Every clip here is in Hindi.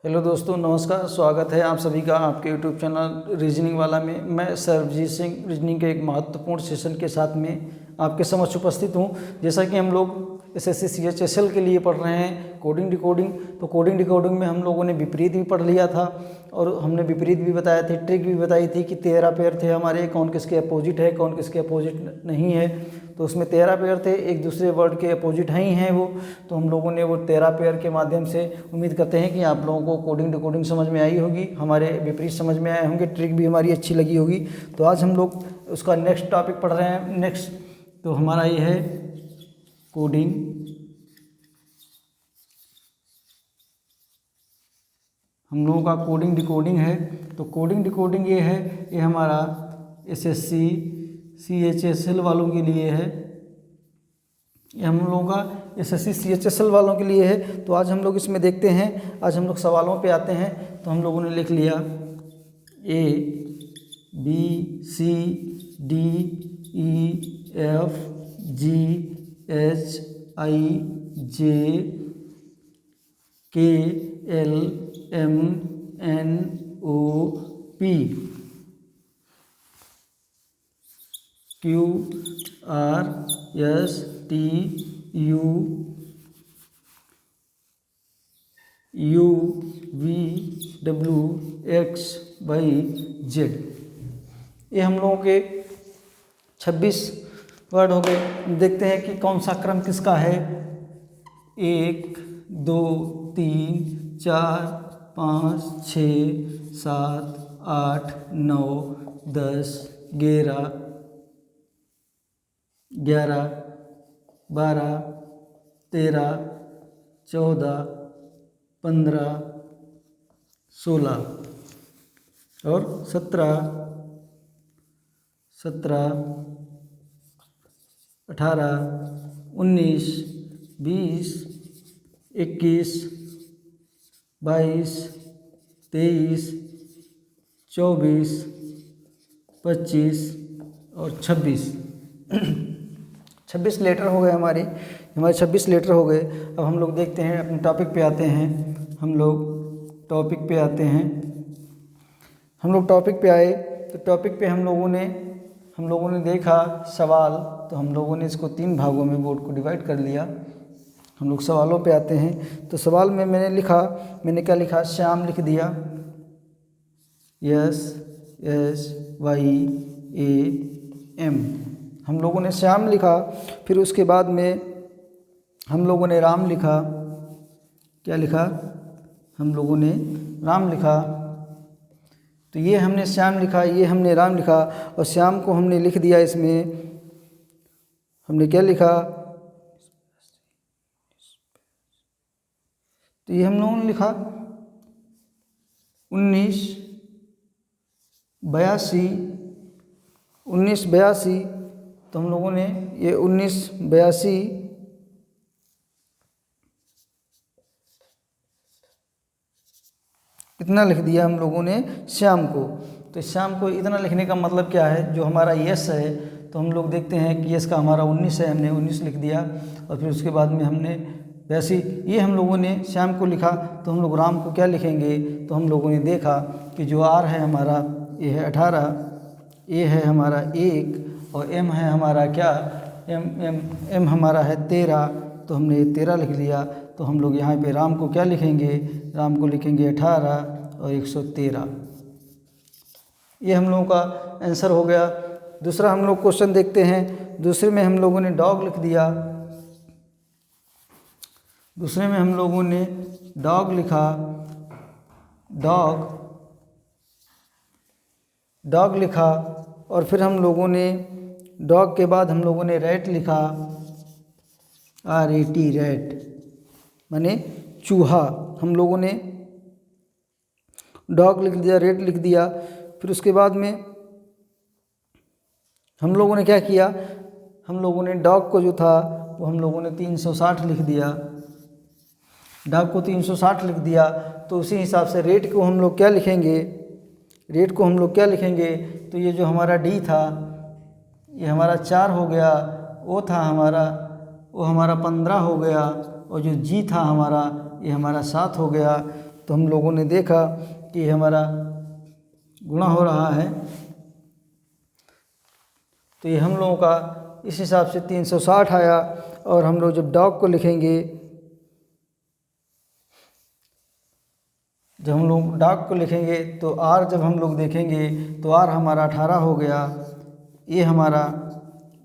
हेलो दोस्तों, नमस्कार। स्वागत है आप सभी का आपके यूट्यूब चैनल रीजनिंग वाला में। मैं सरबजीत सिंह रीजनिंग के एक महत्वपूर्ण सेशन के साथ में आपके समक्ष उपस्थित हूं। जैसा कि हम लोग एसएससी सीएचएसएल के लिए पढ़ रहे हैं कोडिंग डिकोडिंग, तो कोडिंग डिकोडिंग में हम लोगों ने विपरीत भी पढ़ लिया था और हमने विपरीत भी बताया थे, ट्रिक भी बताई थी कि 13 पेयर थे हमारे, कौन किसके अपोजिट है कौन किसके अपोजिट नहीं है। तो उसमें 13 पेयर थे, एक दूसरे वर्ड के अपोजिट हैं ही हैं वो। तो हम लोगों ने वो 13 पेयर के माध्यम से उम्मीद करते हैं कि आप लोगों को कोडिंग डिकोडिंग समझ में आई होगी, हमारे विपरीत समझ में आए होंगे, ट्रिक भी हमारी अच्छी लगी होगी। तो आज हम लोग उसका नेक्स्ट टॉपिक पढ़ रहे हैं। नेक्स्ट तो हमारा ये है कोडिंग हम लोगों का कोडिंग डिकोडिंग है। तो कोडिंग डिकोडिंग ये है, ये हमारा एसएससी सीएचएसएल वालों के लिए है, ये हम लोगों का एसएससी सीएचएसएल वालों के लिए है। तो आज हम लोग इसमें देखते हैं, आज हम लोग सवालों पे आते हैं। तो हम लोगों ने लिख लिया A B C D E F G H I J K L M N O P Q R S T U U V W X Y Z। ये हम लोगों के 26 वर्ड हो गए। देखते हैं कि कौन सा क्रम किसका है। 1 2 3 4 5 6 7 8 9 10 11 11 12 13 14 15 16 और 17 18 19 20 21 22 23 24 25 और 26 26 लेटर हो गए हमारे 26 लेटर हो गए। अब हम लोग देखते हैं, अपने टॉपिक पे आते हैं। हम लोग टॉपिक पे आते हैं। हम लोग टॉपिक पे आए तो टॉपिक पे हम लोगों ने देखा सवाल। तो हम लोगों ने इसको 3 भागों में बोर्ड को डिवाइड कर लिया। हम लोग सवालों पे आते हैं। तो सवाल में मैंने क्या लिखा, श्याम लिख दिया, SSYAM। हम लोगों ने श्याम लिखा। फिर उसके बाद में हम लोगों ने राम लिखा। क्या लिखा? हम लोगों ने राम लिखा। तो ये हमने श्याम लिखा, ये हमने राम लिखा और श्याम को हमने लिख दिया। इसमें हमने क्या लिखा? तो ये हम लोगों ने लिखा 1982। तो हम लोगों ने ये 1982 इतना लिख दिया हम लोगों ने श्याम को। तो श्याम को इतना लिखने का मतलब क्या है, जो हमारा यस है, तो हम लोग देखते हैं कि यस का हमारा 19 है, हमने 19 लिख दिया। और फिर उसके बाद में हमने वैसे ये हम लोगों ने श्याम को लिखा। तो हम लोग राम को क्या लिखेंगे? तो हम लोगों ने देखा कि जो आर है हमारा, ये है 18, ए है हमारा 1 और एम है हमारा क्या, एम हमारा है 13। तो हमने 13 लिख लिया। तो हम लोग यहाँ पे राम को क्या लिखेंगे? राम को लिखेंगे 18 और 113। ये हम लोगों का आंसर हो गया। दूसरा हम लोग क्वेश्चन देखते हैं। दूसरे में हम लोगों ने डॉग लिख दिया। दूसरे में हम लोगों ने डॉग लिखा, डॉग लिखा। और फिर हम लोगों ने डॉग के बाद हम लोगों ने रैट लिखा, RAT रैट माने चूहा। हम लोगों ने डॉग लिख दिया, रेट लिख दिया। फिर उसके बाद में हम लोगों ने क्या किया? हम लोगों ने डॉग को जो था वो हम लोगों ने 360 लिख दिया। डॉग को 360 लिख दिया। तो उसी हिसाब से रेट को हम लोग क्या लिखेंगे? तो ये जो हमारा डी था ये हमारा 4 हो गया, वो हमारा 15 हो गया और जो जी था हमारा ये हमारा 7 हो गया। तो हम लोगों ने देखा कि हमारा गुणा हो रहा है, तो ये हम लोगों का इस हिसाब से 360 आया। और हम लोग जब डॉग को लिखेंगे, जब हम लोग डॉग को लिखेंगे तो आर जब हम लोग देखेंगे तो आर हमारा 18 हो गया, ये हमारा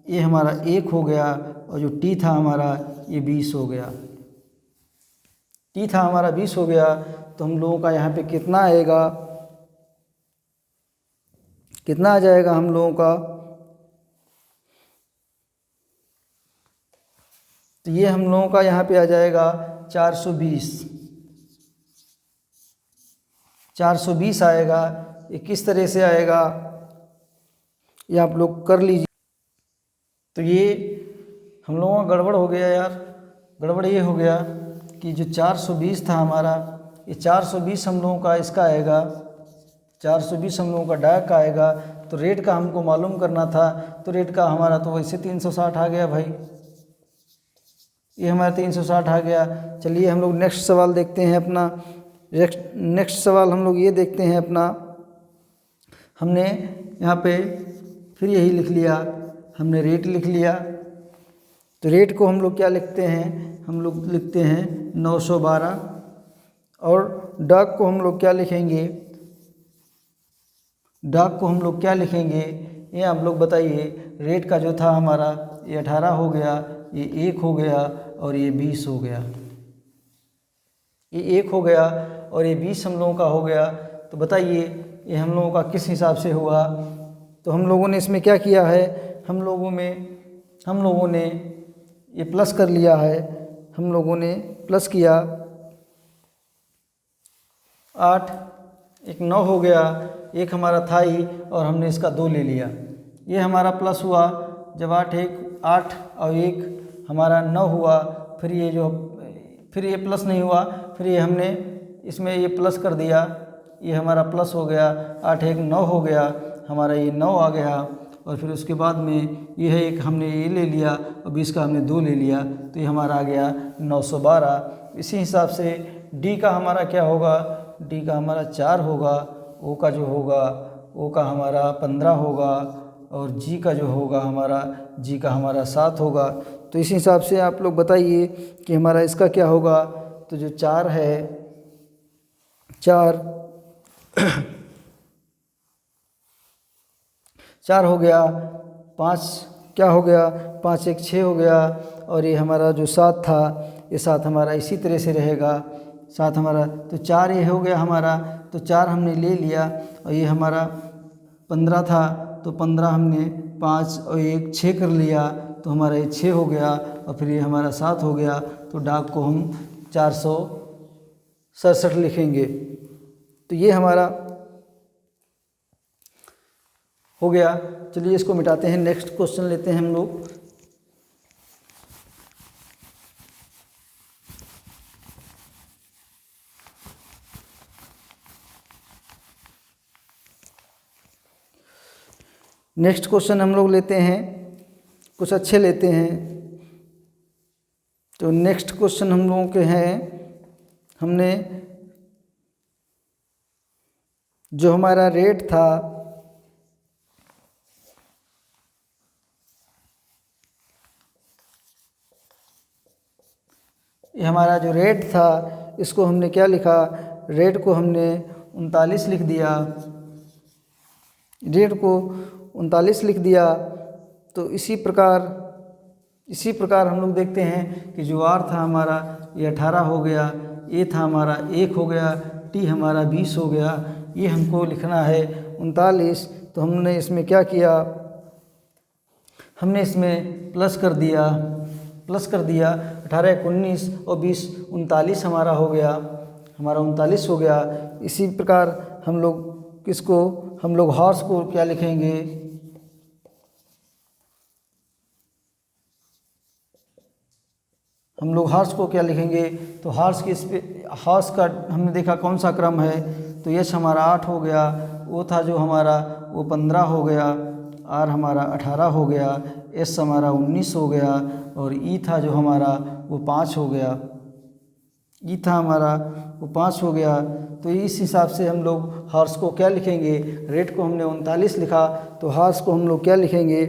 1 हो गया, और जो टी था हमारा ये 20 हो गया। टी था हमारा 20 हो गया, तो हम लोगों का यहाँ पे कितना आएगा, कितना आ जाएगा हम लोगों का, तो ये हम लोगों का यहाँ पे आ जाएगा 420 आएगा। ये किस तरह से आएगा ये आप लोग कर लीजिए। तो ये हम लोगों का गड़बड़ हो गया यार, गड़बड़ ये हो गया कि जो 420 था हमारा, ये 420 हम लोगों का इसका आएगा, 420 हम लोगों का डायक का आएगा। तो रेट का हमको मालूम करना था, तो रेट का हमारा तो वैसे 360 आ गया भाई, ये हमारा 360 आ गया। चलिए हम लोग नेक्स्ट सवाल देखते हैं अपना। नेक्स्ट सवाल हम लोग ये देखते हैं अपना, हमने यहाँ पे फिर यही लिख लिया, हमने रेट लिख लिया। तो रेट को हम लोग क्या लिखते हैं, हम लोग लिखते हैं 912। और डाक को हम लोग क्या लिखेंगे, डाक को हम लोग क्या लिखेंगे, ये आप लोग बताइए। रेट का जो था हमारा ये 18 हो गया, ये 1 हो गया, और ये 20 हो गया। ये 1 हो गया और ये 20 हम लोगों का हो गया। तो बताइए ये हम लोगों का किस हिसाब से हुआ। तो हम लोगों ने इसमें क्या किया है, हम लोगों ने ये प्लस कर लिया है, हम लोगों ने प्लस किया। 8 एक 9 हो गया, एक हमारा था ही और हमने इसका 2 ले लिया, ये हमारा प्लस हुआ। जब 8 और 1 हमारा 9 हुआ, फिर ये प्लस नहीं हुआ, फिर ये हमने इसमें ये प्लस कर दिया, ये हमारा प्लस हो गया। 8 1 9 हो गया, हमारा ये 9 आ गया। और फिर उसके बाद में ये है एक हमने ये ले लिया और 20 का हमने 2 ले लिया, तो ये हमारा आ गया 912। इसी हिसाब से डी का हमारा क्या होगा, डी का हमारा 4 होगा, ओ का जो होगा ओ का हमारा 15 होगा, और जी का जो होगा हमारा 7 होगा। तो इस हिसाब से आप लोग बताइए कि हमारा इसका क्या होगा। तो जो 4 है, 4 हो गया, 5 क्या हो गया, 5 1 6 हो गया, और ये हमारा जो 7 था, ये 7 हमारा इसी तरह से रहेगा। 7 हमारा, तो 4 ये हो गया हमारा, तो 4 हमने ले लिया। और ये हमारा 15 था, तो 15 हमने 5 और 1 6 कर लिया, तो हमारा ये 6 हो गया। और फिर ये हमारा 7 हो गया। तो डाक को हम 467 लिखेंगे। तो ये हमारा हो गया। चलिए इसको मिटाते हैं, नेक्स्ट क्वेश्चन लेते हैं हम लोग। नेक्स्ट क्वेश्चन हम लोग लेते हैं, कुछ अच्छे लेते हैं। तो नेक्स्ट क्वेश्चन हम लोगों के हैं, हमने जो हमारा रेट था, ये हमारा जो रेट था, इसको हमने क्या लिखा, रेट को हमने 39 लिख दिया, रेट को 39 लिख दिया। तो इसी प्रकार हम लोग देखते हैं कि जो आर था हमारा ये 18 हो गया, ए था हमारा 1 हो गया, टी हमारा 20 हो गया, ये हमको लिखना है 39। तो हमने इसमें क्या किया, हमने इसमें प्लस कर दिया 18 19 और 20 39 हमारा हो गया, हमारा 39 हो गया। इसी प्रकार हम लोग हॉर्स को क्या लिखेंगे, हम लोग हॉर्स को क्या लिखेंगे। तो हॉर्स का हमने देखा कौन सा क्रम है। तो यश हमारा 8 हो गया, ओ था जो हमारा वो 15 हो गया, आर हमारा 18 हो गया, एस हमारा 19 हो गया, और ई था जो हमारा वो 5 हो गया। ई था हमारा, वो 5 हो गया। तो इस हिसाब से हम लोग हॉर्स को क्या लिखेंगे, रेट को हमने 39 लिखा, तो हॉर्स को हम लोग क्या लिखेंगे,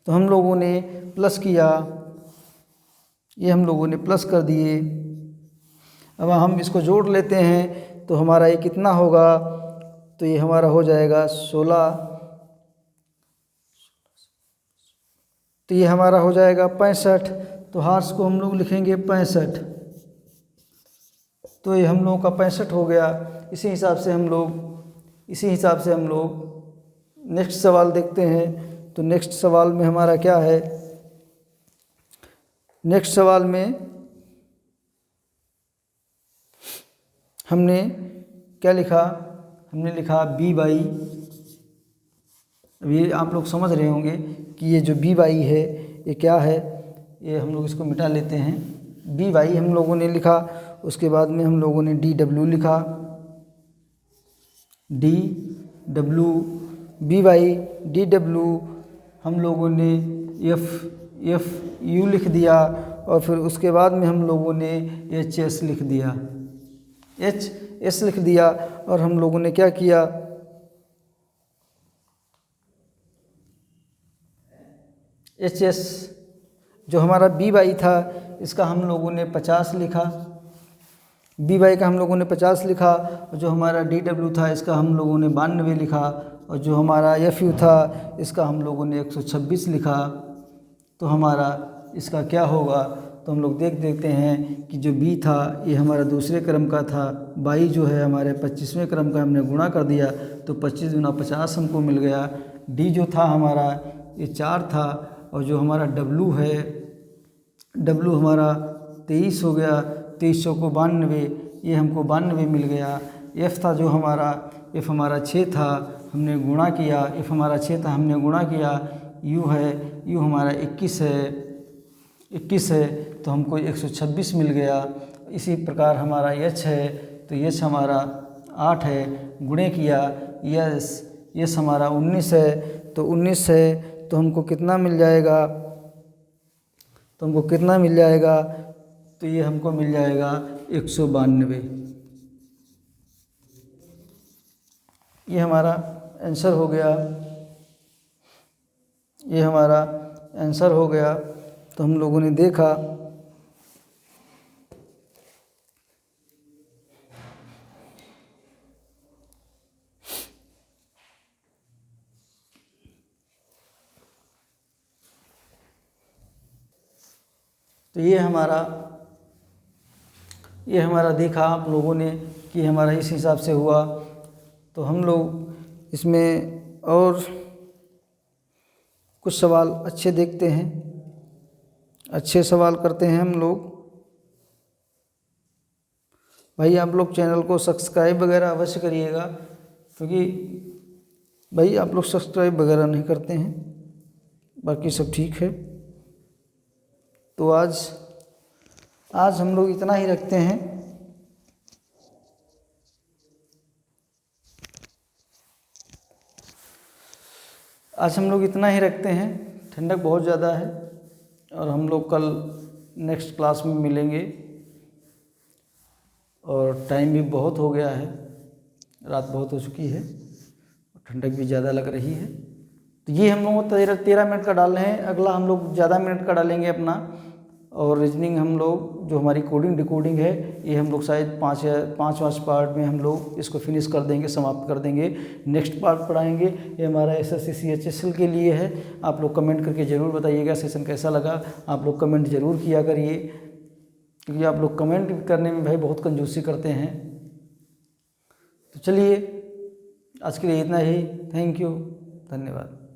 तो हम लोगों ने प्लस किया, ये हम लोगों ने प्लस कर दिए। अब हम इसको जोड़ लेते हैं तो हमारा ये कितना होगा, तो ये हमारा हो जाएगा 16, तो ये हमारा हो जाएगा 65। तो हॉर्स को हम लोग लिखेंगे 65, तो ये हम लोगों का 65 हो गया। इसी हिसाब से हम लोग नेक्स्ट सवाल देखते हैं। तो नेक्स्ट सवाल में हमारा क्या है, नेक्स्ट सवाल में हमने क्या लिखा, हमने लिखा BY। अभी आप लोग समझ रहे होंगे कि ये जो BY है ये क्या है, ये हम लोग इसको मिटा लेते हैं। BY हम लोगों ने लिखा, उसके बाद में हम लोगों ने DW लिखा, DW, BY DW, हम लोगों ने FU लिख दिया, और फिर उसके बाद में हम लोगों ने HS लिख दिया, HS लिख दिया। और हम लोगों ने क्या किया, HS जो हमारा BY था इसका हम लोगों ने 50 लिखा, BY का हम लोगों ने 50 लिखा, और जो हमारा DW था इसका हम लोगों ने 92 लिखा, और जो हमारा FU था इसका हम लोगों ने 126 लिखा। तो हमारा इसका क्या होगा, तो हम लोग देखते हैं कि जो B था ये हमारा दूसरे क्रम का था, Y जो है हमारे 25वें क्रम का, हमने गुणा कर दिया तो 25 गुना 50 हमको मिल गया। D जो था हमारा ये 4 था, और जो हमारा W है, W हमारा 23 हो गया, 23 को 92, ये हमको 92 मिल गया। F था जो हमारा, F हमारा 6 था, हमने गुणा किया, F हमारा 6 था, हमने गुणा किया। U है, U हमारा 21 है, तो हमको 126 मिल गया। इसी प्रकार हमारा H है, तो H हमारा 8 है, गुणे किया, यस हमारा 19 है, तो 19 है, तो हमको कितना मिल जाएगा, तो ये हमको मिल जाएगा 192। ये हमारा आंसर हो गया, ये हमारा आंसर हो गया। तो हम लोगों ने देखा तो ये हमारा देखा आप लोगों ने कि हमारा इस हिसाब से हुआ। तो हम लोग इसमें और कुछ सवाल अच्छे देखते हैं, अच्छे सवाल करते हैं हम लोग। भाई आप लोग चैनल को सब्सक्राइब वगैरह अवश्य करिएगा, क्योंकि भाई आप लोग सब्सक्राइब वगैरह नहीं करते हैं, बाकी सब ठीक है। तो आज हम लोग इतना ही रखते हैं। ठंडक बहुत ज़्यादा है, और हम लोग कल नेक्स्ट क्लास में मिलेंगे। और टाइम भी बहुत हो गया है, रात बहुत हो चुकी है, ठंडक भी ज़्यादा लग रही है। तो ये हम लोग 13 मिनट का डाल रहे हैं, अगला हम लोग ज़्यादा मिनट का डालेंगे अपना। और रीजनिंग हम लोग जो हमारी कोडिंग डिकोडिंग है, ये हम लोग शायद 5 पार्ट में हम लोग इसको फिनिश कर देंगे, समाप्त कर देंगे। नेक्स्ट पार्ट पढ़ाएंगे, ये हमारा SSC CHSL के लिए है। आप लोग कमेंट करके ज़रूर बताइएगा सेशन कैसा लगा। आप लोग कमेंट ज़रूर किया करिए, क्योंकि आप लोग कमेंट करने में भाई बहुत कंजूसी करते हैं। तो चलिए आज के लिए इतना ही। थैंक यू, धन्यवाद।